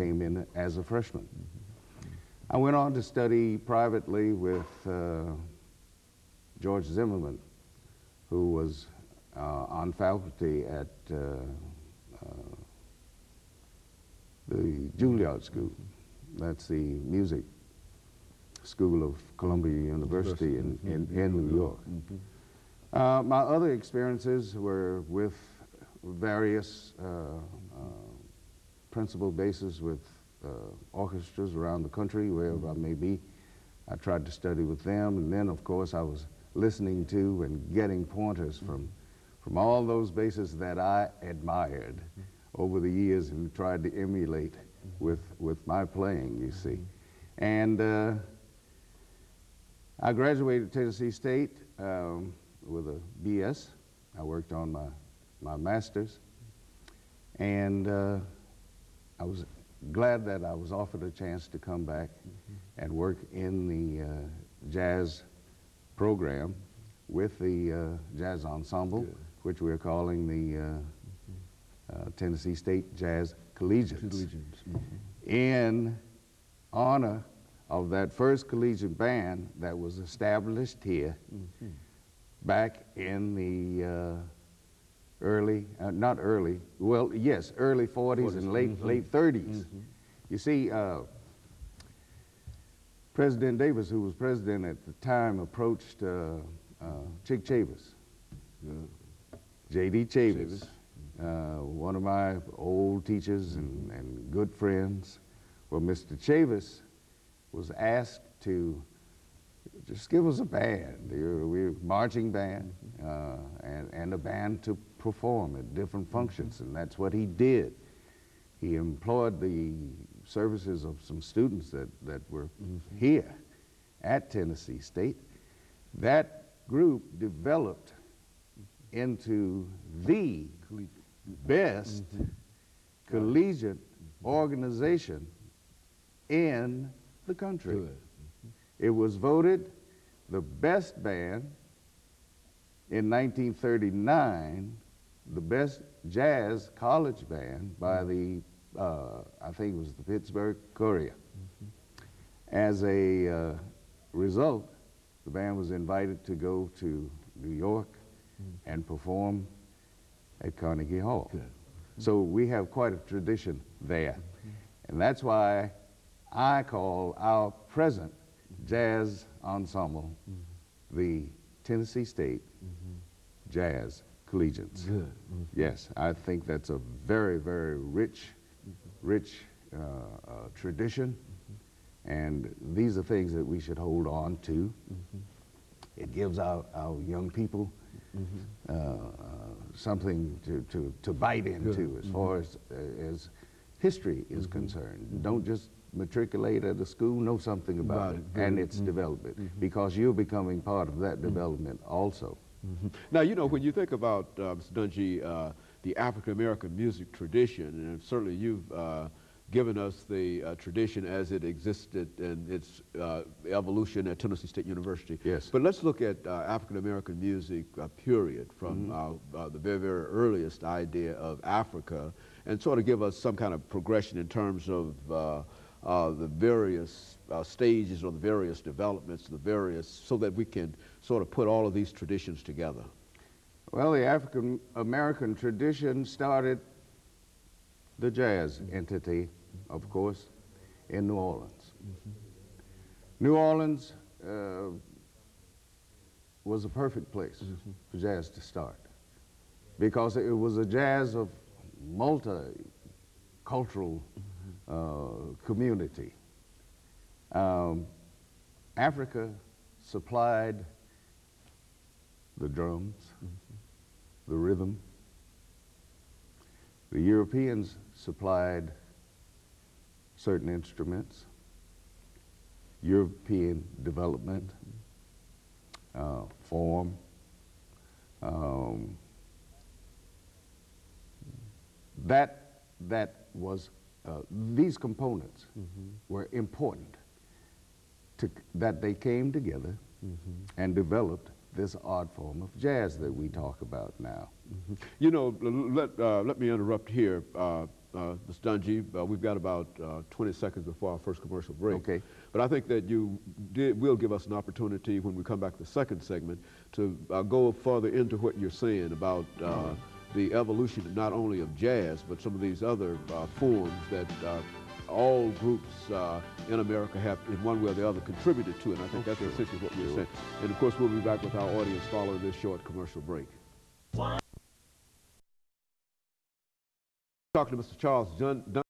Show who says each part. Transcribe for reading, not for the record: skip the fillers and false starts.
Speaker 1: came in as a freshman. I went on to study privately with George Zimmerman, who was on faculty at the Juilliard School. That's the music school of Columbia University in New York. My other experiences were with various principal bases with orchestras around the country, wherever I may be. I tried to study with them, and then of course I was listening to and getting pointers from all those bases that I admired over the years and tried to emulate with my playing, you see. And I graduated Tennessee State with a BS. I worked on my master's, and I was glad that I was offered a chance to come back and work in the jazz program with the jazz ensemble, which we're calling the Tennessee State Jazz Collegians. In honor of that first collegiate band that was established here back in the early 40s and late 30s. You see, President Davis, who was president at the time, approached Chick Chavis, J.D. Chavis, one of my old teachers and good friends. Well, Mr. Chavis was asked to just give us a band. We're a marching band and a band to perform at different functions, and that's what he did. He employed the services of some students that were here at Tennessee State. That group developed into the best collegiate organization in the country. It was voted the best band in 1939, the best jazz college band by the, I think it was the Pittsburgh Courier. As a result, the band was invited to go to New York and perform at Carnegie Hall. So we have quite a tradition there. And that's why I call our present jazz ensemble the Tennessee State Jazz Collegians. Yes, I think that's a very, very rich tradition, and these are things that we should hold on to. It gives our young people something to bite into as far as history is concerned. Don't just matriculate at a school, know something about it and its development, because you're becoming part of that development also.
Speaker 2: Now, you know, when you think about, Mr. Dungey, the African-American music tradition, and certainly you've given us the tradition as it existed and its evolution at Tennessee State University.
Speaker 1: Yes.
Speaker 2: But let's look at African-American music, period, from the very, very earliest idea of Africa, and sort of give us some kind of progression in terms of the various stages or the various developments, so that we can sort of put all of these traditions together.
Speaker 1: Well, the African-American tradition started the jazz entity, of course, in New Orleans. New Orleans was a perfect place for jazz to start, because it was a jazz of multicultural community. Africa supplied the drums, the rhythm. The Europeans supplied certain instruments, European development, form. These components were important that they came together and developed this art form of jazz that we talk about now.
Speaker 2: You know, let me interrupt here. Mr. Dungy, we've got about 20 seconds before our first commercial break.
Speaker 1: Okay.
Speaker 2: But I think that you will give us an opportunity when we come back to the second segment to go further into what you're saying about the evolution not only of jazz, but some of these other forms that all groups in America have, in one way or the other, contributed to. And I think that's essentially what we're saying. And of course, we'll be back with our audience following this short commercial break. Talking to Mr. Charles Dungy.